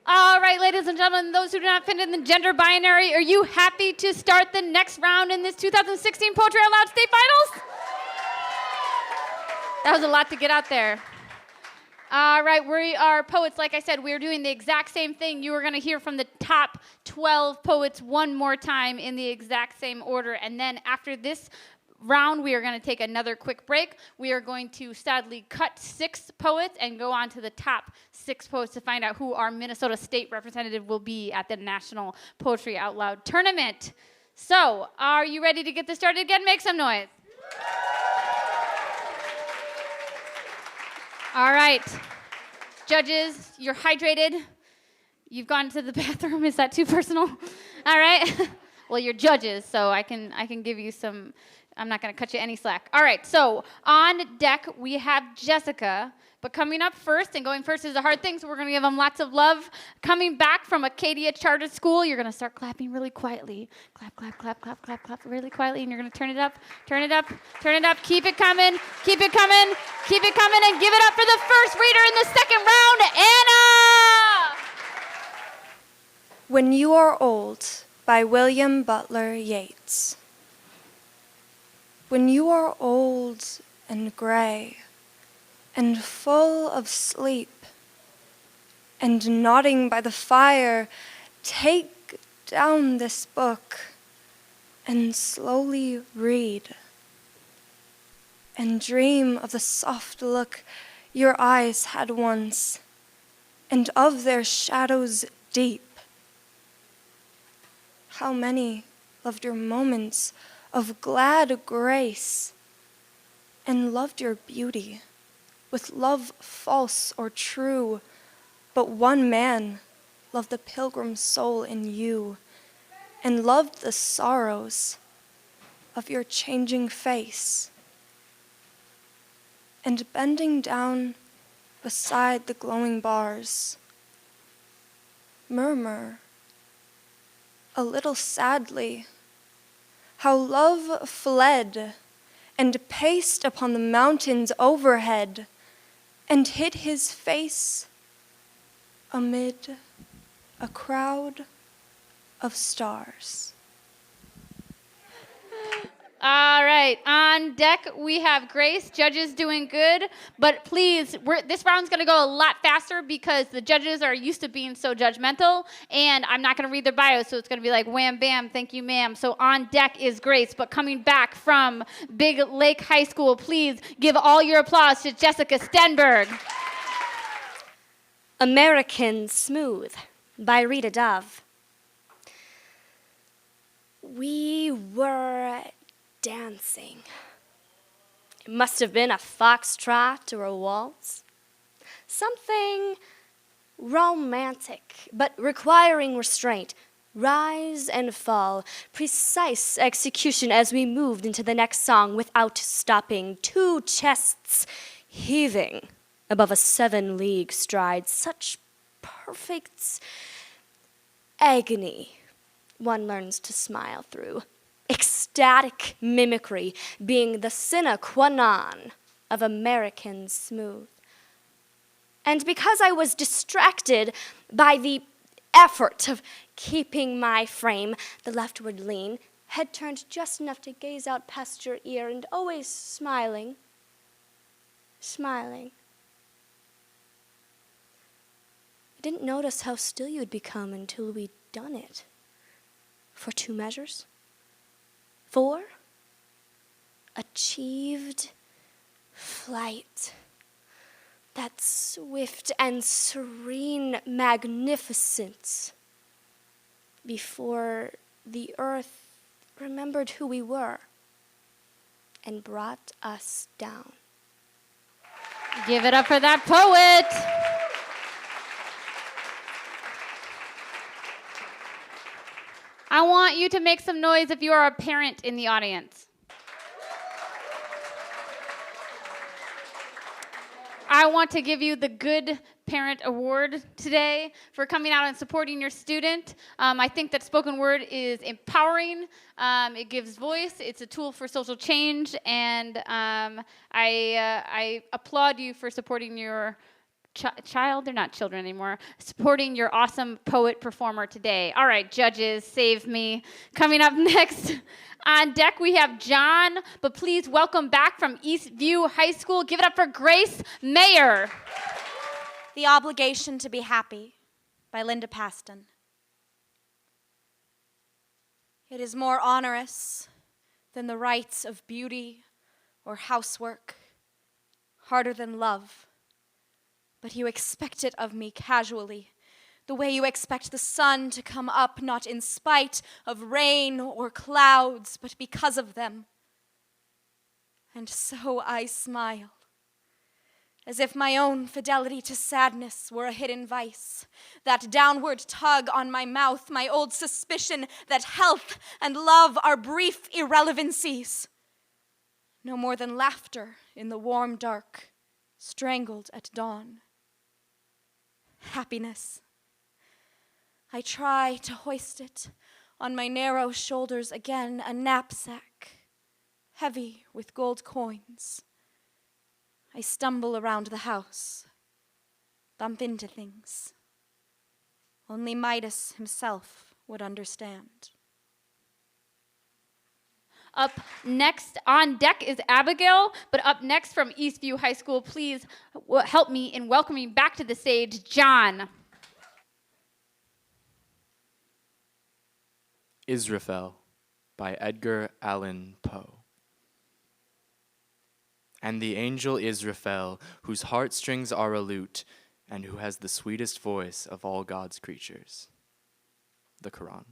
All right, ladies and gentlemen, those who do not fit in the gender binary, are you happy to start the next round in this 2016 Poetry Out Loud State Finals? That was a lot to get out there. All right, we are poets. Like I said, we're doing the exact same thing. You are going to hear from the top 12 poets one more time in the exact same order. And then after this round, we are going to take another quick break. We are going to sadly cut 6 poets and go on to the top 6 poets to find out who our Minnesota State representative will be at the National Poetry Out Loud Tournament. So, are you ready to get this started again? Make some noise. All right. Judges, you're hydrated. You've gone to the bathroom. Is that too personal? All right. Well, you're judges, so I can give you some. I'm not going to cut you any slack. All right, so on deck, we have Jessica. But coming up first, and going first is a hard thing, so we're going to give them lots of love. Coming back from Acadia Charter School, you're going to start clapping really quietly. Clap, clap, clap, clap, clap, clap really quietly, and you're going to turn it up, turn it up, turn it up. Keep it coming, keep it coming, keep it coming, and give it up for the first reader in the second round, Anna! When You Are Old by William Butler Yeats. When you are old and gray and full of sleep and nodding by the fire, take down this book and slowly read and dream of the soft look your eyes had once and of their shadows deep. How many loved your moments of glad grace, and loved your beauty with love false or true, but one man loved the pilgrim soul in you, and loved the sorrows of your changing face. And bending down beside the glowing bars, murmur a little sadly how love fled and paced upon the mountains overhead and hid his face amid a crowd of stars. All right, on deck we have Grace. Judges doing good, but please, this round's going to go a lot faster because the judges are used to being so judgmental, and I'm not going to read their bios, so it's going to be like wham, bam, thank you, ma'am. So on deck is Grace, but coming back from Big Lake High School, please give all your applause to Jessica Stenberg. American Smooth by Rita Dove. We were dancing. It must have been a foxtrot or a waltz. Something romantic, but requiring restraint. Rise and fall, precise execution as we moved into the next song without stopping. 2 chests heaving above a 7-league stride. Such perfect agony one learns to smile through. Ecstatic mimicry being the sine qua non of American Smooth. And because I was distracted by the effort of keeping my frame, the leftward lean, head turned just enough to gaze out past your ear and always smiling, smiling. I didn't notice how still you'd become until we'd done it. For 2 measures. 4, achieved flight. That swift and serene magnificence before the earth remembered who we were and brought us down. Give it up for that poet. I want you to make some noise if you are a parent in the audience. I want to give you the Good Parent Award today for coming out and supporting your student. I think that spoken word is empowering. It gives voice. It's a tool for social change, and I applaud you for supporting your child, they're not children anymore, supporting your awesome poet performer today. All right, judges, save me. Coming up next on deck, we have John, but please welcome back from Eastview High School. Give it up for Grace Mayer. The Obligation to be Happy by Linda Paston. It is more onerous than the rights of beauty or housework, harder than love. But you expect it of me casually, the way you expect the sun to come up not in spite of rain or clouds, but because of them. And so I smile, as if my own fidelity to sadness were a hidden vice, that downward tug on my mouth, my old suspicion that health and love are brief irrelevancies, no more than laughter in the warm dark, strangled at dawn. Happiness. I try to hoist it on my narrow shoulders again, a knapsack, heavy with gold coins. I stumble around the house, bump into things. Only Midas himself would understand. Up next on deck is Abigail, but up next from Eastview High School, please help me in welcoming back to the stage, John. Israfel by Edgar Allan Poe. And the angel Israfel, whose heartstrings are a lute, and who has the sweetest voice of all God's creatures. The Quran.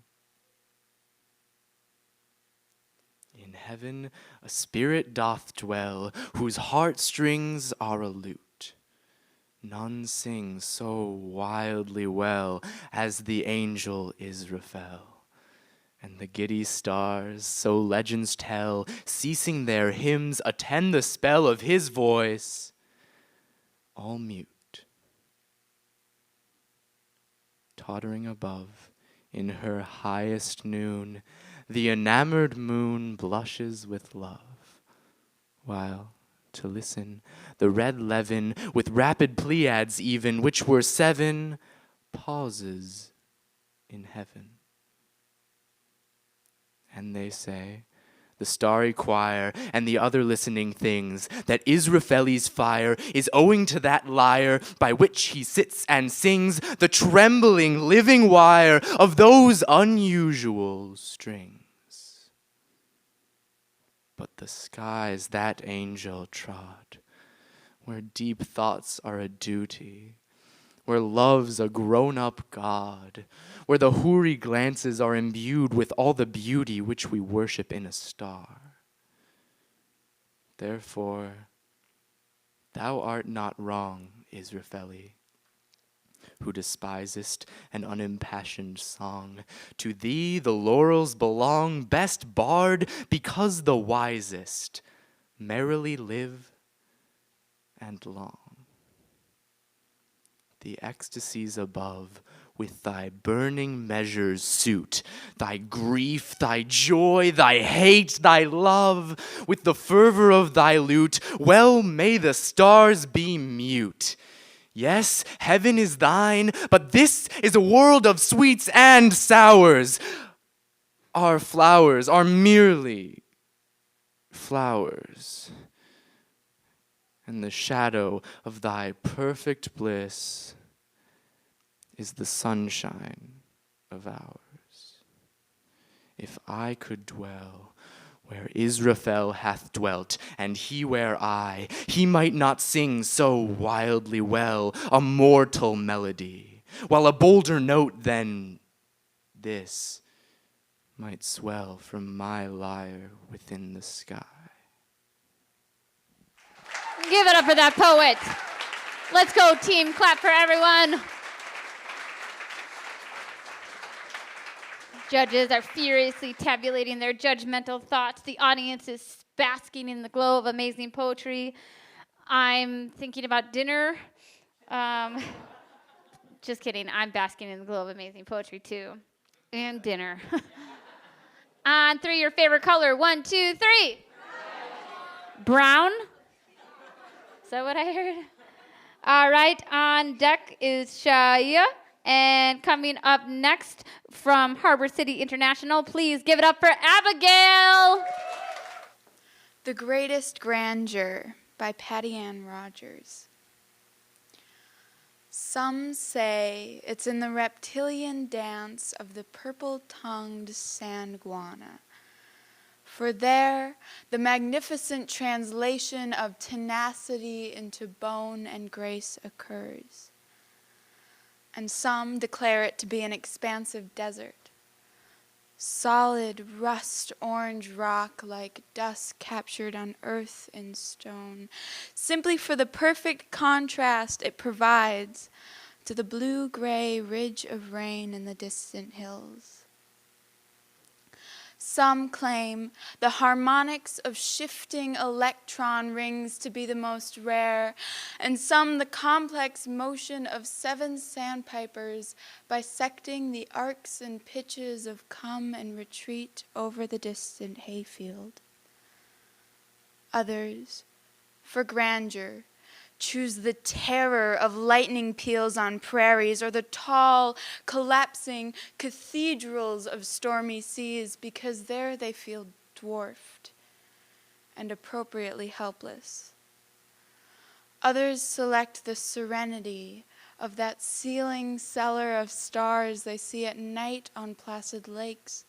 In heaven a spirit doth dwell, whose heartstrings are a lute. None sings so wildly well as the angel Israfel. And the giddy stars, so legends tell, ceasing their hymns, attend the spell of his voice, all mute. Tottering above, in her highest noon, the enamored moon blushes with love, while, to listen, the red levin, with rapid Pleiads even, which were 7, pauses in heaven. And they say, the starry choir and the other listening things, that Israfeli's fire is owing to that lyre by which he sits and sings the trembling living wire of those unusual strings. But the skies that angel trod, where deep thoughts are a duty, where love's a grown-up God, where the houri glances are imbued with all the beauty which we worship in a star. Therefore, thou art not wrong, Israfeli, who despisest an unimpassioned song. To thee the laurels belong, best bard, because the wisest merrily live and long. The ecstasies above with thy burning measures suit, thy grief, thy joy, thy hate, thy love, with the fervor of thy lute, well may the stars be mute. Yes, heaven is thine, but this is a world of sweets and sours. Our flowers are merely flowers, and the shadow of thy perfect bliss is the sunshine of ours. If I could dwell where Israfel hath dwelt, and he where I, he might not sing so wildly well a mortal melody, while a bolder note than this might swell from my lyre within the sky. Give it up for that poet. Let's go, team. Clap for everyone. Judges are furiously tabulating their judgmental thoughts. The audience is basking in the glow of amazing poetry. I'm thinking about dinner. Just kidding. I'm basking in the glow of amazing poetry, too. And dinner. On 3, your favorite color. 1, 2, 3. Brown. Is that what I heard? All right, on deck is Shaya. And coming up next from Harbor City International, please give it up for Abigail. The Greatest Grandeur by Patty Ann Rogers. Some say it's in the reptilian dance of the purple-tongued sandguana. For there, the magnificent translation of tenacity into bone and grace occurs. And some declare it to be an expansive desert. Solid rust-orange rock like dust captured on earth and stone, simply for the perfect contrast it provides to the blue-gray ridge of rain in the distant hills. Some claim the harmonics of shifting electron rings to be the most rare, and some the complex motion of 7 sandpipers bisecting the arcs and pitches of come and retreat over the distant hayfield. Others, for grandeur, choose the terror of lightning peals on prairies or the tall, collapsing cathedrals of stormy seas because there they feel dwarfed and appropriately helpless. Others select the serenity of that ceiling cellar of stars they see at night on placid lakes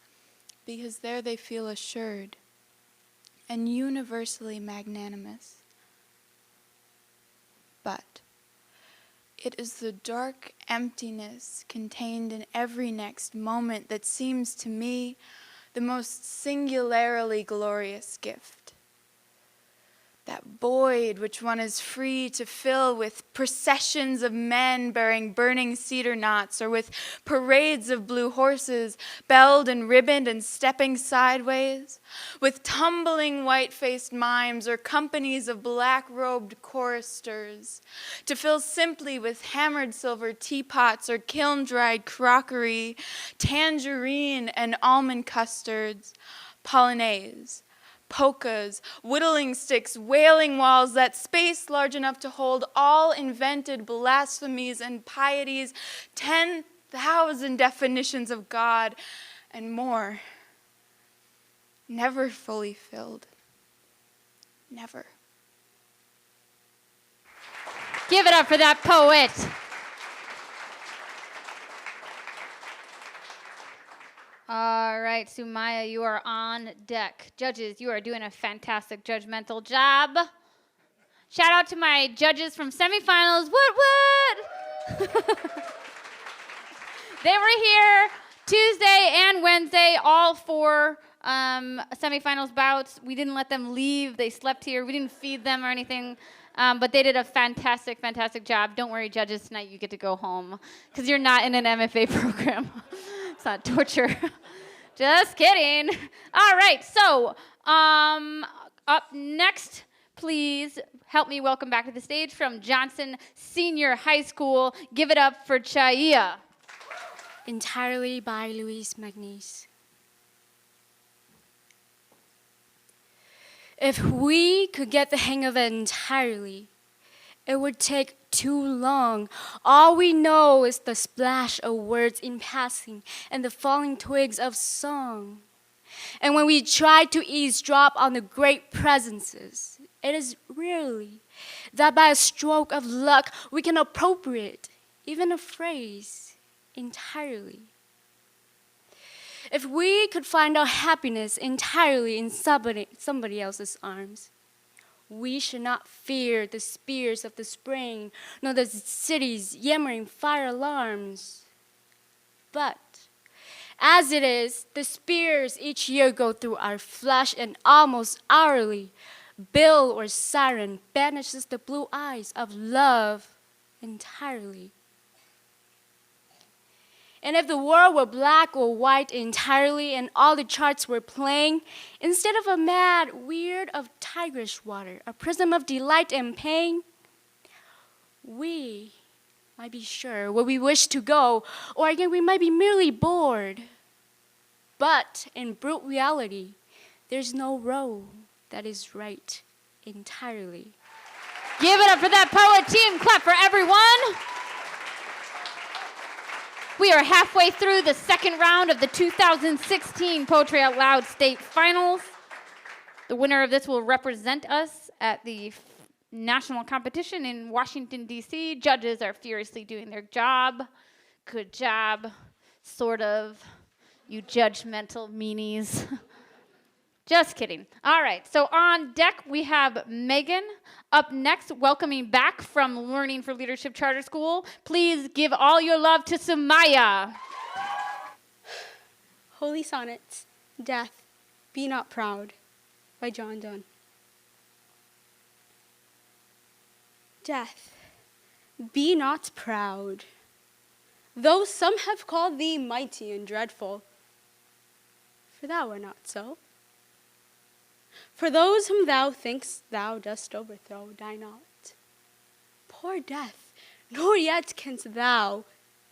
because there they feel assured and universally magnanimous. But it is the dark emptiness contained in every next moment that seems to me the most singularly glorious gift. That void which one is free to fill with processions of men bearing burning cedar knots, or with parades of blue horses, belled and ribboned and stepping sideways, with tumbling white-faced mimes or companies of black-robed choristers, to fill simply with hammered silver teapots or kiln-dried crockery, tangerine and almond custards, polonaise, polkas, whittling sticks, wailing walls, that space large enough to hold all invented blasphemies and pieties, 10,000 definitions of God, and more. Never fully filled. Never. Give it up for that poet. All right, Sumaya, you are on deck. Judges, you are doing a fantastic judgmental job. Shout out to my judges from semifinals. What? They were here Tuesday and Wednesday, all 4 semifinals bouts. We didn't let them leave. They slept here. We didn't feed them or anything. But they did a fantastic, fantastic job. Don't worry, judges, tonight you get to go home because you're not in an MFA program. It's not torture. Just kidding. All right, so up next, please help me welcome back to the stage from Johnson Senior High School. Give it up for Chaya. Entirely by Louise Magnus. If we could get the hang of it entirely, it would take too long. All we know is the splash of words in passing and the falling twigs of song. And when we try to eavesdrop on the great presences, it is rarely that by a stroke of luck we can appropriate even a phrase entirely. If we could find our happiness entirely in somebody else's arms, we should not fear the spears of the spring, nor the city's yammering fire alarms. But as it is, the spears each year go through our flesh, and almost hourly, bill or siren banishes the blue eyes of love entirely. And if the world were black or white entirely and all the charts were playing, instead of a mad weird of tigerish water, a prism of delight and pain, we might be sure where we wish to go, or again we might be merely bored. But in brute reality, there's no road that is right entirely. Give it up for that poet team. Clap for everyone. We are halfway through the second round of the 2016 Poetry Out Loud State Finals. The winner of this will represent us at the national competition in Washington, D.C. Judges are furiously doing their job. Good job, sort of, you judgmental meanies. Just kidding. All right, so on deck we have Megan. Up next, welcoming back from Learning for Leadership Charter School, please give all your love to Sumaya. Holy Sonnets, Death, Be Not Proud, by John Donne. Death, be not proud, though some have called thee mighty and dreadful, for thou art not so. For those whom thou think'st thou dost overthrow die not. Poor death, nor yet canst thou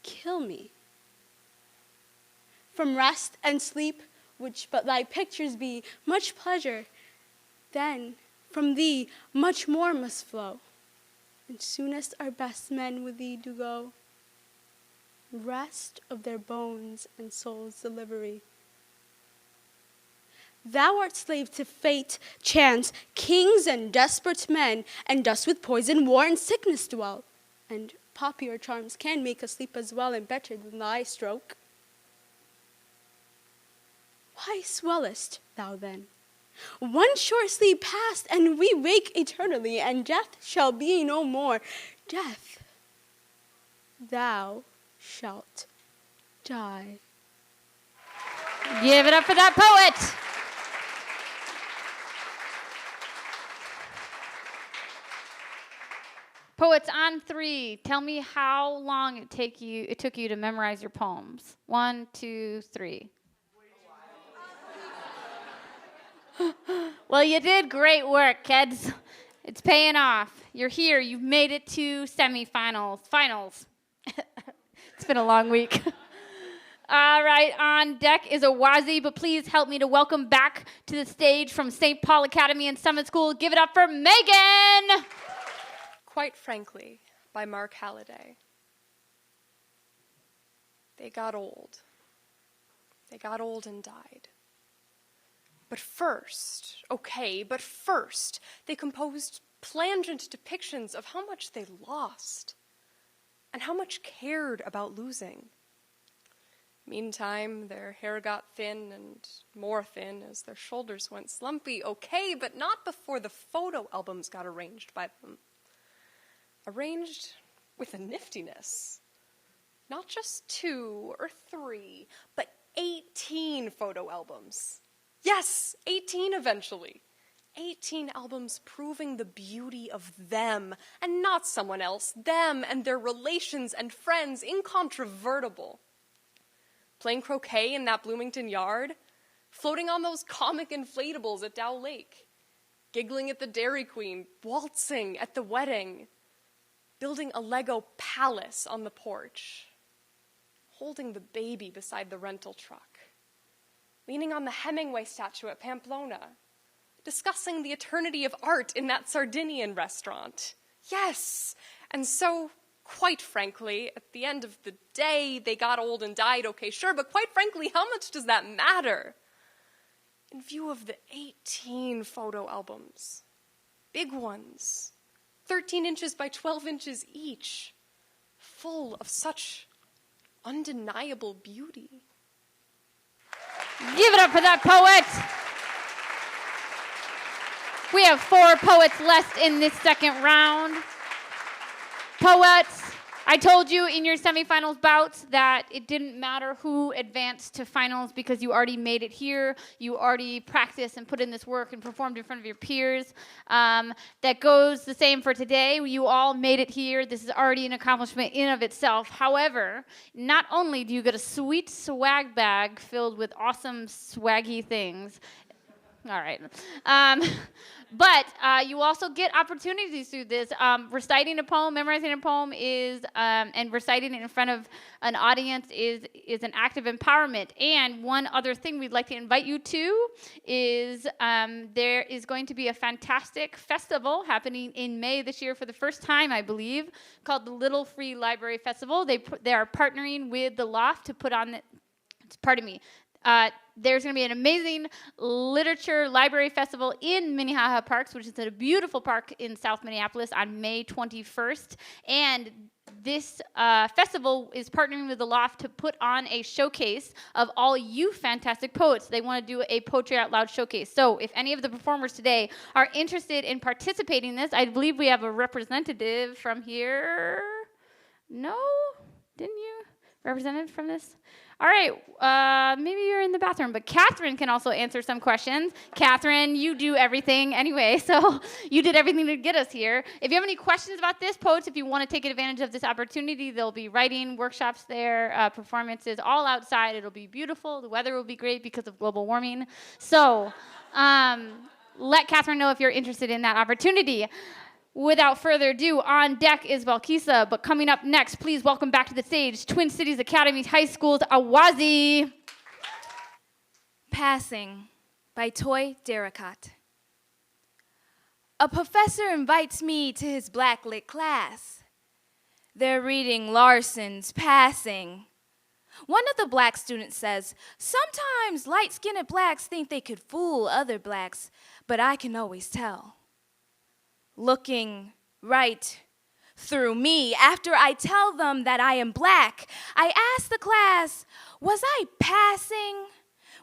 kill me. From rest and sleep, which but thy pictures be, much pleasure, then from thee much more must flow. And soonest our best men with thee do go, rest of their bones and souls' delivery. Thou art slave to fate, chance, kings and desperate men, and dost with poison, war, and sickness dwell. And popular charms can make us sleep as well and better than thy stroke. Why swellest thou then? One short sleep past, and we wake eternally, and death shall be no more. Death, thou shalt die. Give it up for that poet. Poets on three, tell me how long it took you to memorize your poems. 1, 2, 3. Well, you did great work, kids. It's paying off. You're here. You've made it to semifinals. Finals. It's been a long week. All right, on deck is Awazi, but please help me to welcome back to the stage from St. Paul Academy and Summit School. Give it up for Megan! Quite Frankly, by Mark Halliday. They got old. They got old and died. But first, they composed plangent depictions of how much they lost and how much cared about losing. Meantime, their hair got thin and more thin as their shoulders went slumpy. Okay, but not before the photo albums got arranged by them. Arranged with a niftiness. Not just 2 or 3, but 18 photo albums. Yes, 18 eventually. 18 albums proving the beauty of them and not someone else. Them and their relations and friends, incontrovertible. Playing croquet in that Bloomington yard. Floating on those comic inflatables at Dow Lake. Giggling at the Dairy Queen. Waltzing at the wedding. Building a Lego palace on the porch. Holding the baby beside the rental truck. Leaning on the Hemingway statue at Pamplona, discussing the eternity of art in that Sardinian restaurant. Yes, and so, quite frankly, at the end of the day, they got old and died, okay, sure, but quite frankly, how much does that matter? In view of the 18 photo albums, big ones, 13 inches by 12 inches each, full of such undeniable beauty. Give it up for that poet. We have 4 poets left in this second round. Poets, I told you in your semifinals bouts that it didn't matter who advanced to finals because you already made it here. You already practiced and put in this work and performed in front of your peers. That goes the same for today. You all made it here. This is already an accomplishment in of itself. However, not only do you get a sweet swag bag filled with awesome swaggy things, All right. Um, but you also get opportunities through this. Reciting a poem, memorizing a poem and reciting it in front of an audience is an act of empowerment. And one other thing we'd like to invite you to is there is going to be a fantastic festival happening in May this year for the first time, I believe, called the Little Free Library Festival. They are partnering with the Loft to put on pardon me. There's going to be an amazing literature library festival in Minnehaha Parks, which is a beautiful park in South Minneapolis, on May 21st. And this festival is partnering with the Loft to put on a showcase of all you fantastic poets. They want to do a Poetry Out Loud showcase. So if any of the performers today are interested in participating in this, I believe we have a representative from here. No? Didn't you? Representative from this? All right, maybe you're in the bathroom, but Catherine can also answer some questions. Catherine, you do everything anyway, so you did everything to get us here. If you have any questions about this, poets, if you want to take advantage of this opportunity, there'll be writing workshops there, performances all outside. It'll be beautiful. The weather will be great because of global warming. So let Catherine know if you're interested in that opportunity. Without further ado, on deck is Balkisa, but coming up next, please welcome back to the stage Twin Cities Academy High School's Awazi. Passing by Toy Derricotte. A professor invites me to his blacklit class. They're reading Larson's Passing. One of the black students says, "Sometimes light-skinned blacks think they could fool other blacks, but I can always tell." Looking right through me after I tell them that I am black, I ask the class, was I passing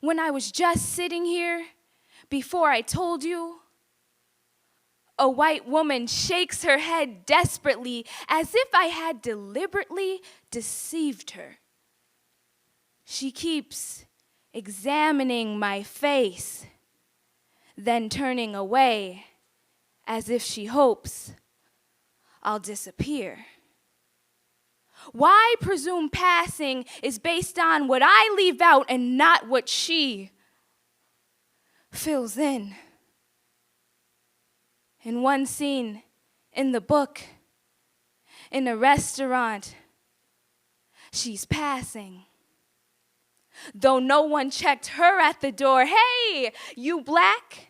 when I was just sitting here before I told you? A white woman shakes her head desperately as if I had deliberately deceived her. She keeps examining my face, then turning away as if she hopes I'll disappear. Why presume passing is based on what I leave out and not what she fills in? In one scene in the book, in a restaurant, she's passing. Though no one checked her at the door, "Hey, you black?"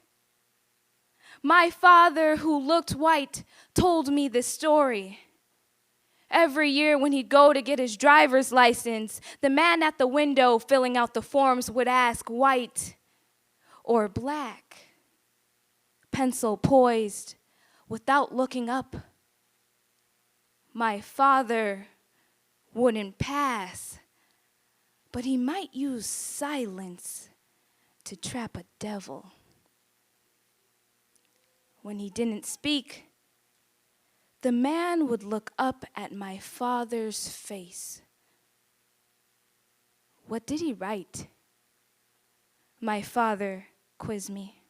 My father, who looked white, told me this story. Every year when he'd go to get his driver's license, the man at the window filling out the forms would ask, white or black? Pencil poised, without looking up. My father wouldn't pass, but he might use silence to trap a devil. When he didn't speak, the man would look up at my father's face. What did he write? My father quizzed me.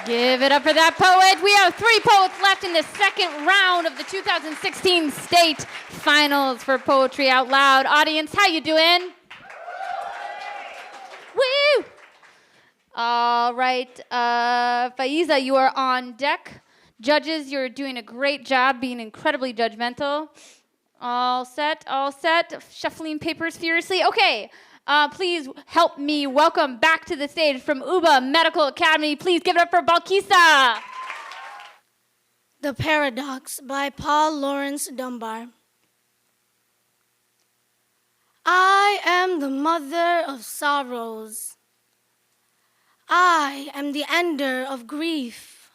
Give it up for that poet. We have 3 poets left in the second round of the 2016 state finals for Poetry Out Loud. Audience, how you doing? Woo! All right, Faiza, you are on deck. Judges, you're doing a great job being incredibly judgmental. All set, shuffling papers furiously. Okay, please help me welcome back to the stage from Uba Medical Academy. Please give it up for Balkisa. The Paradox by Paul Laurence Dunbar. I am the mother of sorrows. I am the ender of grief.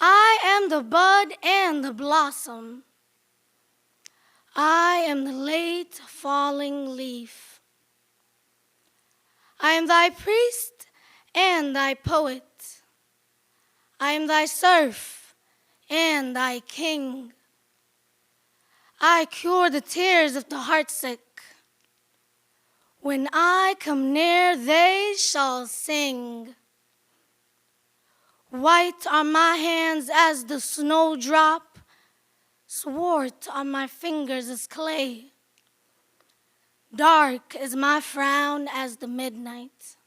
I am the bud and the blossom. I am the late falling leaf. I am thy priest and thy poet. I am thy serf and thy king. I cure the tears of the heartsick. When I come near, they shall sing. White are my hands as the snowdrop, swart are my fingers as clay. Dark is my frown as the midnight.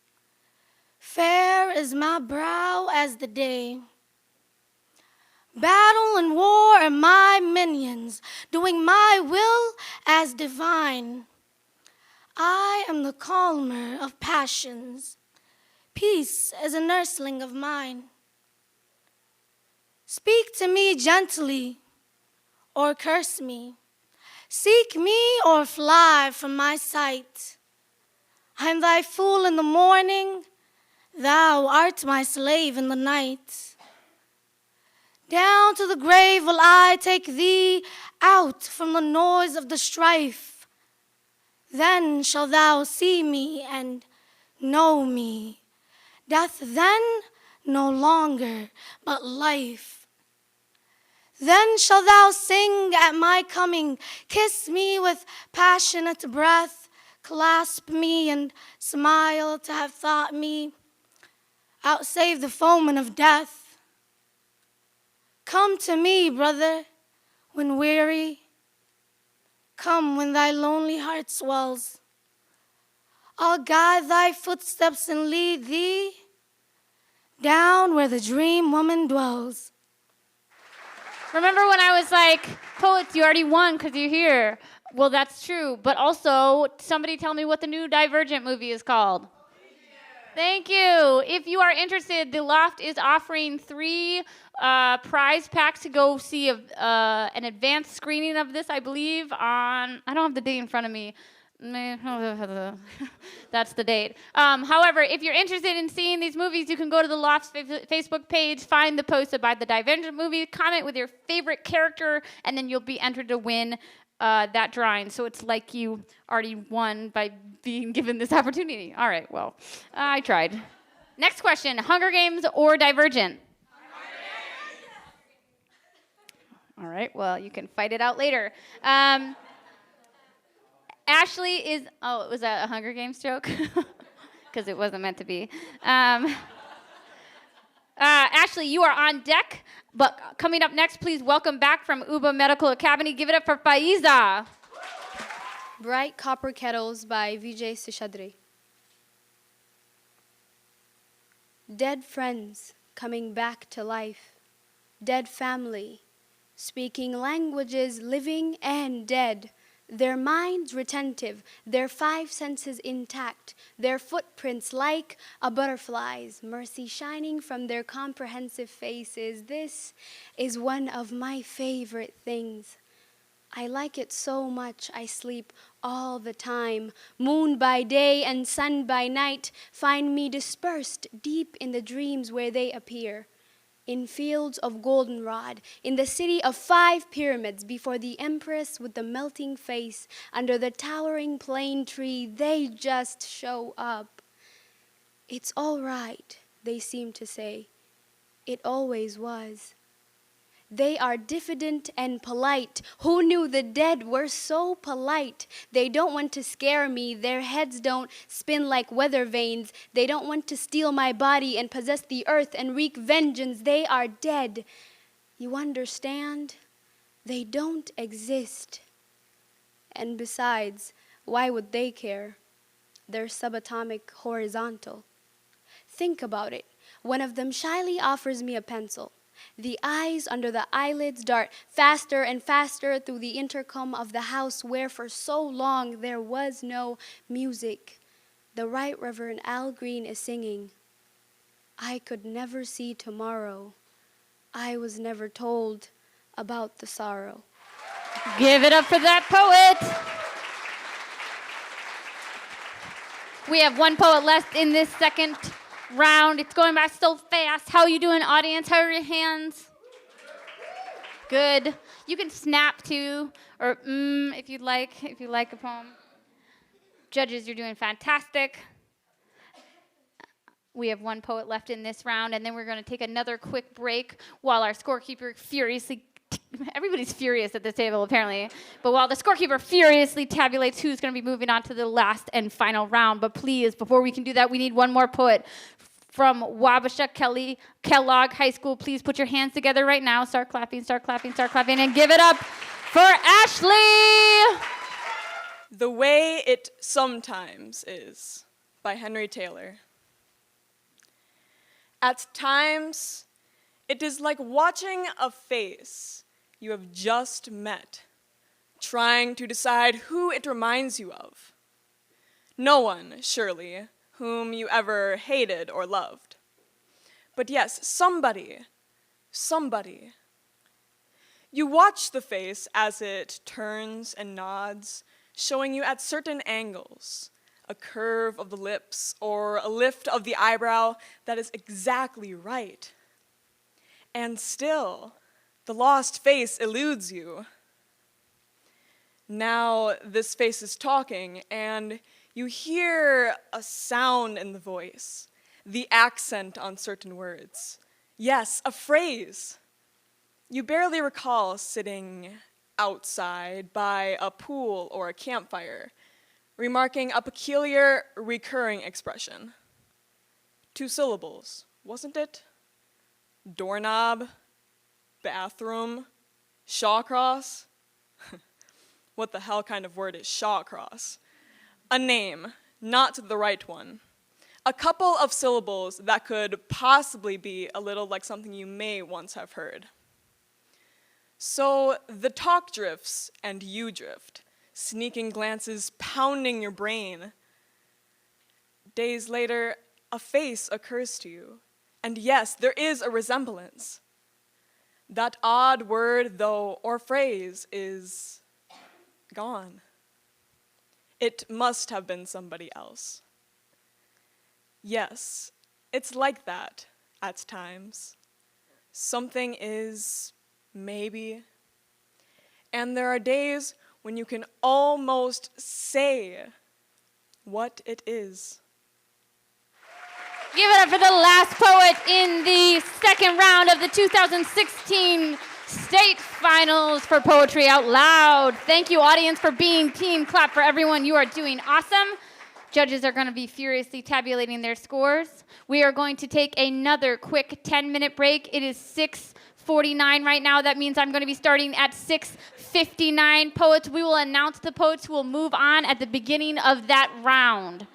Fair is my brow as the day. Battle and war are my minions, doing my will as divine. I am the calmer of passions. Peace is a nursling of mine. Speak to me gently, or curse me. Seek me or fly from my sight. I am thy fool in the morning, thou art my slave in the night. Down to the grave will I take thee out from the noise of the strife. Then shalt thou see me and know me. Death then no longer, but life. Then shalt thou sing at my coming, kiss me with passionate breath, clasp me and smile to have thought me outsave the foeman of death. Come to me, brother, when weary. Come when thy lonely heart swells. I'll guide thy footsteps and lead thee down where the dream woman dwells. Remember when I was like, poets, you already won because you're here. Well, that's true. But also, somebody tell me what the new Divergent movie is called. Thank you. If you are interested, the Loft is offering 3 prize packs to go see an advanced screening of this, I believe, on, I don't have the date in front of me. That's the date. However, if you're interested in seeing these movies, you can go to the Loft's Facebook page, find the post about the Divergent movie, comment with your favorite character, and then you'll be entered to win that drawing. So it's like you already won by being given this opportunity. All right, well, I tried. Next question, Hunger Games or Divergent? All right, well, you can fight it out later. Ashley is, oh, was that a Hunger Games joke? Because it wasn't meant to be. Ashley, you are on deck, but coming up next, please welcome back from Uba Medical Academy. Give it up for Faiza. Bright Copper Kettles by Vijay Seshadri. Dead friends coming back to life. Dead family, speaking languages living and dead. Their minds retentive, their 5 senses intact, their footprints like a butterfly's, mercy shining from their comprehensive faces. This is one of my favorite things. I like it so much I sleep all the time. Moon by day and sun by night find me dispersed deep in the dreams where they appear. In fields of goldenrod, in the city of 5 pyramids, before the empress with the melting face, under the towering plane tree, they just show up. It's all right, they seem to say. It always was. They are diffident and polite. Who knew the dead were so polite? They don't want to scare me. Their heads don't spin like weather vanes. They don't want to steal my body and possess the earth and wreak vengeance. They are dead. You understand? They don't exist. And besides, why would they care? They're subatomic horizontal. Think about it. One of them shyly offers me a pencil. The eyes under the eyelids dart faster and faster through the intercom of the house where for so long there was no music. The Right Reverend Al Green is singing, I could never see tomorrow. I was never told about the sorrow. Give it up for that poet. We have 1 poet left in this second round. It's going by so fast. How are you doing, audience? How are your hands? Good. You can snap too, or if you like a poem. Judges, you're doing fantastic. We have 1 poet left in this round, and then we're going to take another quick break while our scorekeeper furiously everybody's furious at this table, apparently. But while the scorekeeper furiously tabulates who's going to be moving on to the last and final round. But please, before we can do that, we need 1 more poet from Wabasha Kellogg High School. Please put your hands together right now. Start clapping, start clapping, start clapping, and give it up for Ashley! The Way It Sometimes Is by Henry Taylor. At times, it is like watching a face you have just met, trying to decide who it reminds you of. No one, surely, whom you ever hated or loved. But yes, somebody. You watch the face as it turns and nods, showing you at certain angles a curve of the lips or a lift of the eyebrow that is exactly right. And still, the lost face eludes you. Now this face is talking, and you hear a sound in the voice, the accent on certain words. Yes, a phrase. You barely recall sitting outside by a pool or a campfire, remarking a peculiar, recurring expression. 2 syllables, wasn't it? Doorknob, bathroom, Shawcross. What the hell kind of word is Shawcross? A name, not the right one. A couple of syllables that could possibly be a little like something you may once have heard. So the talk drifts and you drift, sneaking glances pounding your brain. Days later, a face occurs to you. And yes, there is a resemblance. That odd word, though, or phrase is gone. It must have been somebody else. Yes, it's like that at times. Something is maybe. And there are days when you can almost say what it is. Give it up for the last poet in the second round of the 2016 State Finals for Poetry Out Loud. Thank you, audience, for being team. Clap for everyone. You are doing awesome. Judges are going to be furiously tabulating their scores. We are going to take another quick 10-minute break. It is 6:49 right now. That means I'm going to be starting at 6:59. Poets, we will announce the poets who will move on at the beginning of that round.